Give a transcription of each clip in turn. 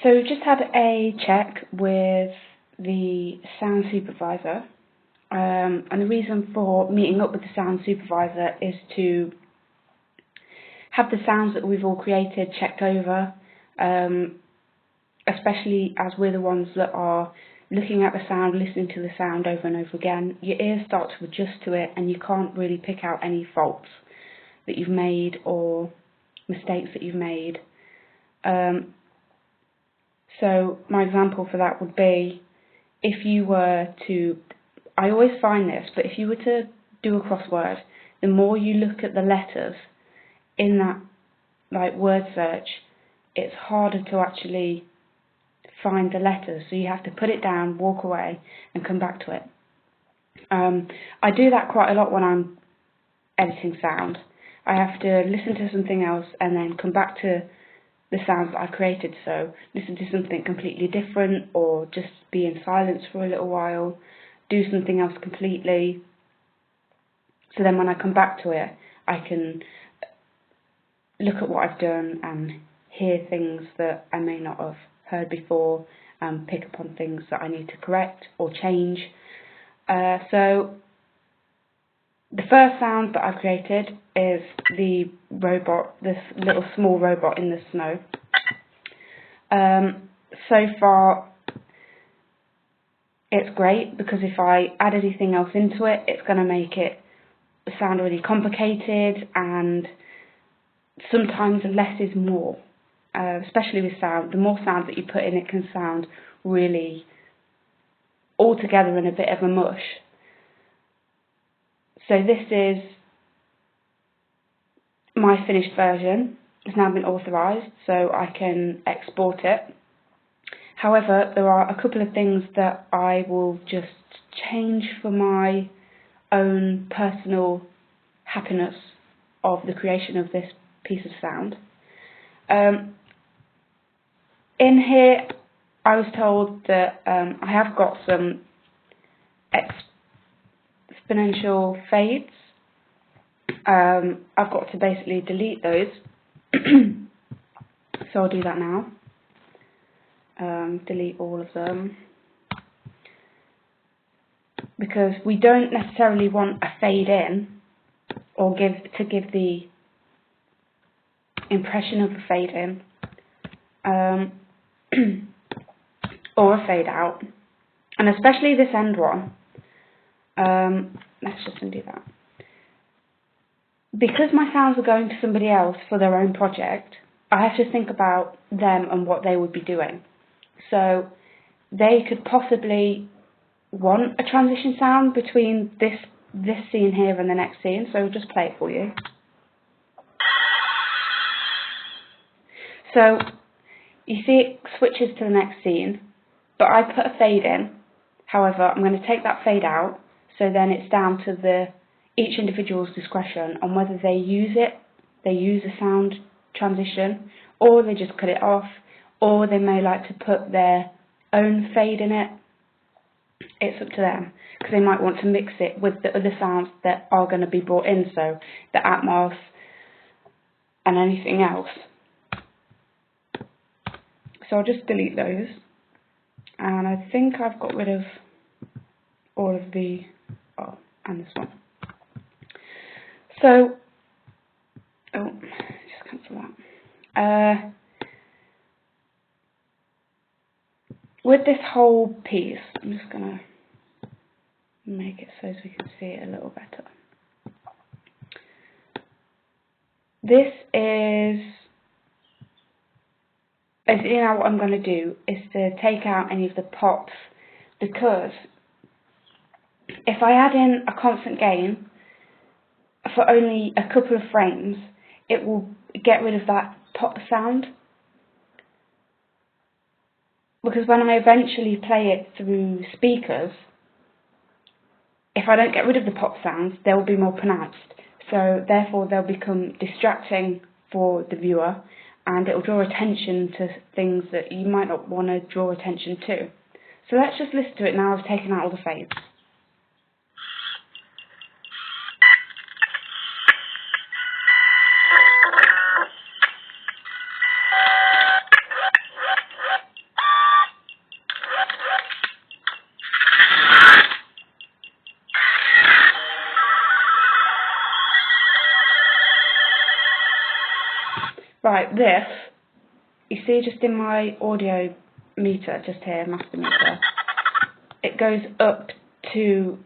So we've just had a check with the sound supervisor, and the reason for meeting up with the sound supervisor is to have the sounds that we've all created checked over, especially as we're the ones that are looking at the sound, listening to the sound over and over again. Your ears start to adjust to it and you can't really pick out any faults that you've made or mistakes that you've made. So my example for that would be, if you were to, I always find this, but if you were to do a crossword, the more you look at the letters in that word search, it's harder to actually find the letters, so you have to put it down, walk away and come back to it. I do that quite a lot when I'm editing sound. I have to listen to something else and then come back to the sounds that I created, so listen to something completely different or just be in silence for a little while, do something else completely, so then when I come back to it I can look at what I've done and hear things that I may not have heard before, and pick up on things that I need to correct or change. So the first sound that I've created is the robot, this little small robot in the snow. So far it's great, because if I add anything else into it, it's going to make it sound really complicated, and sometimes less is more. Especially with sound, the more sound that you put in, it can sound really all together in a bit of a mush. So this is my finished version. It's now been authorised, so I can export it. However, there are a couple of things that I will just change for my own personal happiness of the creation of this piece of sound. In here, I was told that I have got some exponential fades. I've got to basically delete those. So I'll do that now. Delete all of them, because we don't necessarily want a fade in or give the impression of a fade in. Or a fade out, and especially this end one. Let's just undo that. Because my sounds are going to somebody else for their own project, I have to think about them and what they would be doing. So they could possibly want a transition sound between this scene here and the next scene, so I'll just play it for you. So you see it switches to the next scene, but I put a fade in. However, I'm going to take that fade out, so then it's down to each individual's discretion on whether they use a sound transition, or they just cut it off, or they may like to put their own fade in it. It's up to them, because they might want to mix it with the other sounds that are going to be brought in, so the Atmos and anything else. So I'll just delete those, and I think I've got rid of all of the, and this one. So, just cancel that. With this whole piece, I'm just going to make it so we can see it a little better. This is, basically now what I'm going to do is to take out any of the pops, because if I add in a constant gain for only a couple of frames, it will get rid of that pop sound. Because when I eventually play it through speakers, if I don't get rid of the pop sounds, they will be more pronounced. So therefore they'll become distracting for the viewer, and it will draw attention to things that you might not want to draw attention to. So let's just listen to it now. I've taken out all the fades. Right, this, you see just in my audio meter, just here, master meter, it goes up to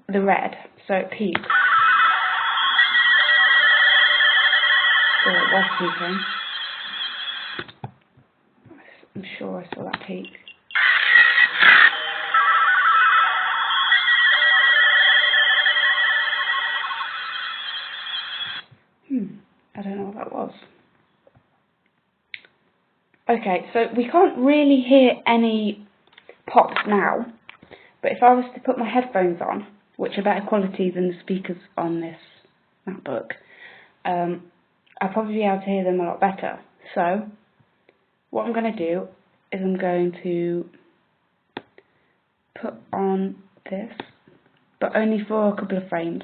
the red, so it peaks. Oh, it was peaking. I'm sure I saw that peak. I don't know what that was. Okay, so we can't really hear any pops now, but if I was to put my headphones on, which are better quality than the speakers on this MacBook, I'll probably be able to hear them a lot better. So, what I'm going to do is I'm going to put on this, but only for a couple of frames,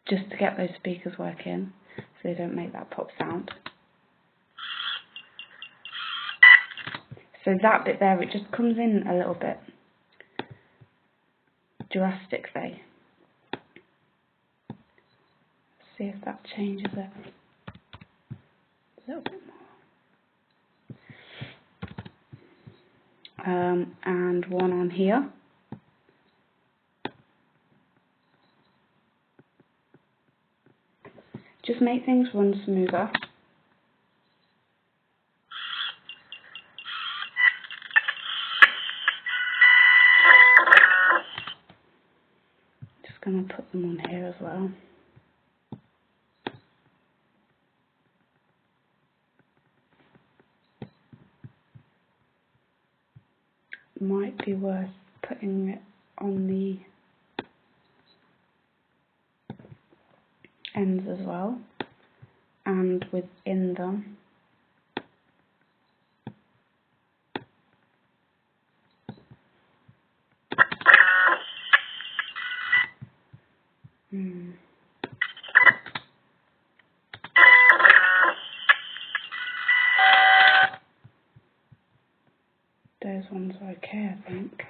just to get those speakers working, so they don't make that pop sound. So that bit there, it just comes in a little bit drastic, say. See if that changes it a little bit more. And one on here. Just make things run smoother. Just going to put them on here as well. Might be worth putting it on the ends as well, and within them. Those ones are okay, I think,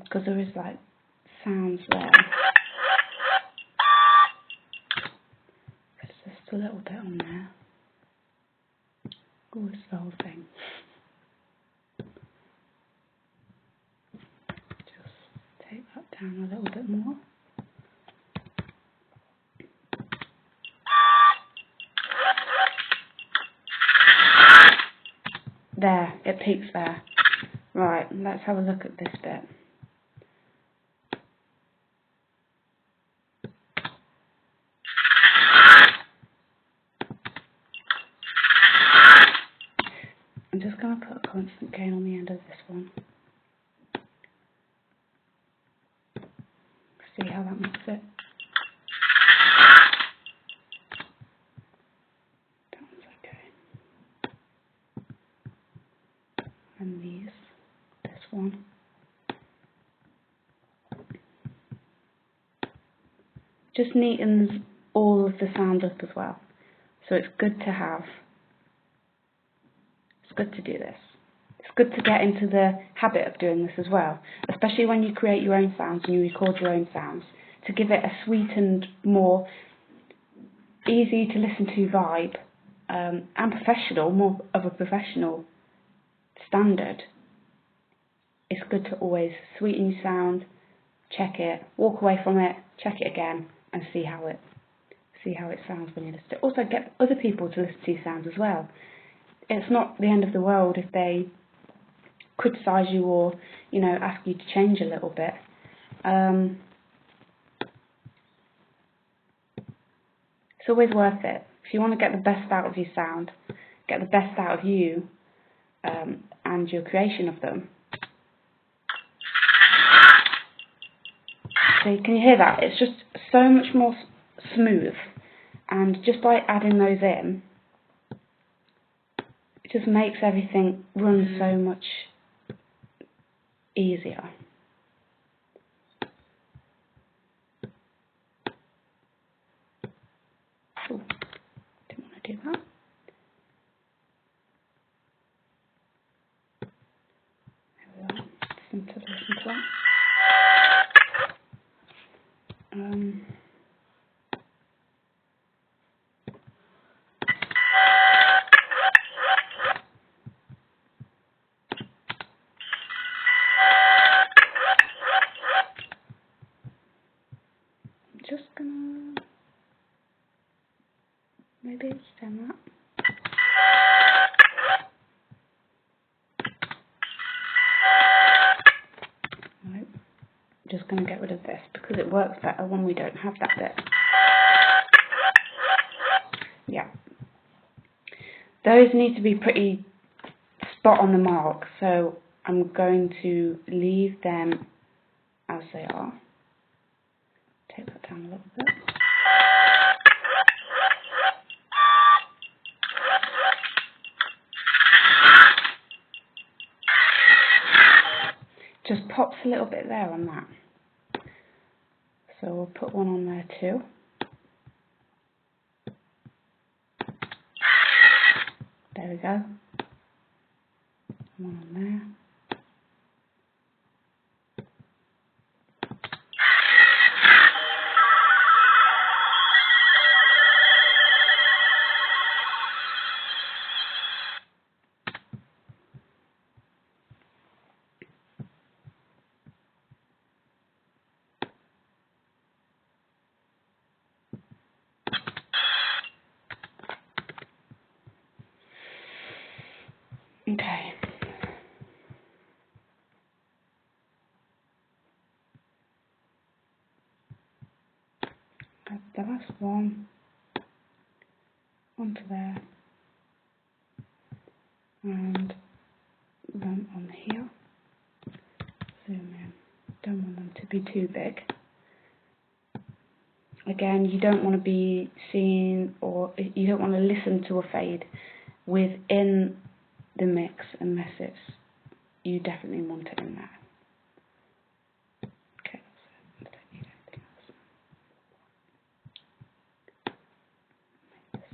because there is like sounds there. There's just a little bit on there. Oh, it's the whole thing. Just take that down a little bit more. There, it peaks there. Right, let's have a look at this bit. I'm just going to put a constant gain on the end of this one. See how that makes it. That one's okay. And this one. Just neatens all of the sound up as well. So it's good to have. It's good to do this. It's good to get into the habit of doing this as well, especially when you create your own sounds and you record your own sounds, to give it a sweetened, more easy to listen to vibe, and professional, more of a professional standard. It's good to always sweeten your sound, check it, walk away from it, check it again, and see how it sounds when you listen to it. Also get other people to listen to your sounds as well. It's not the end of the world if they criticise you or, you know, ask you to change a little bit. It's always worth it. If you want to get the best out of your sound, get the best out of you and your creation of them. So can you hear that? It's just so much more smooth, and just by adding those in, it just makes everything run so much easier. Ooh, didn't want to do that. There we are. Listen to that. maybe extend that. Nope. Just going to get rid of this because it works better when we don't have that bit. Yeah. Those need to be pretty spot on the mark, so I'm going to leave them as they are. Take that down a little bit. Just pops a little bit there on that. So we'll put one on there too. There we go. One on there. Okay. That's the last one onto there, and then on here. Zoom in. Don't want them to be too big. Again, you don't want to be seen, or you don't want to listen to a fade within the mix unless it's, you definitely want it in there. Okay, that's it. I don't need anything else. Make this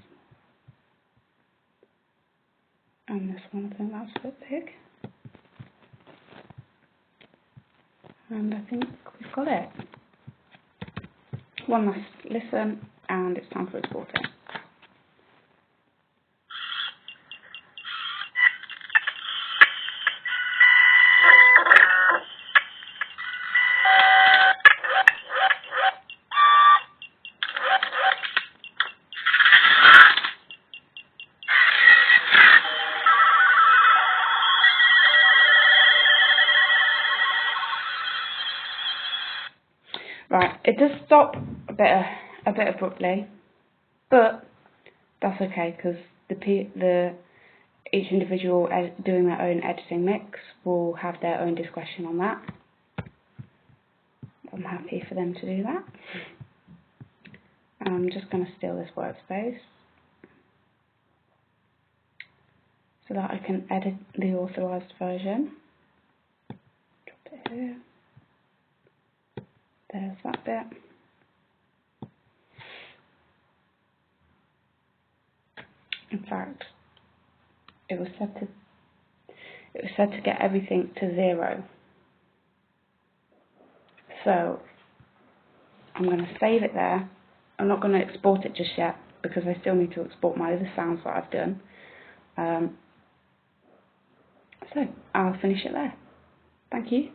smaller. And this one, I think that's a bit big. And I think we've got it. One last listen, and it's time for exporting. Right, it does stop a bit abruptly, but that's okay because each individual doing their own editing mix will have their own discretion on that. I'm happy for them to do that. I'm just going to steal this workspace so that I can edit the authorized version. Drop it here. There's that bit. In fact, it was said to get everything to 0. So I'm going to save it there. I'm not going to export it just yet because I still need to export my other sounds that I've done. So I'll finish it there. Thank you.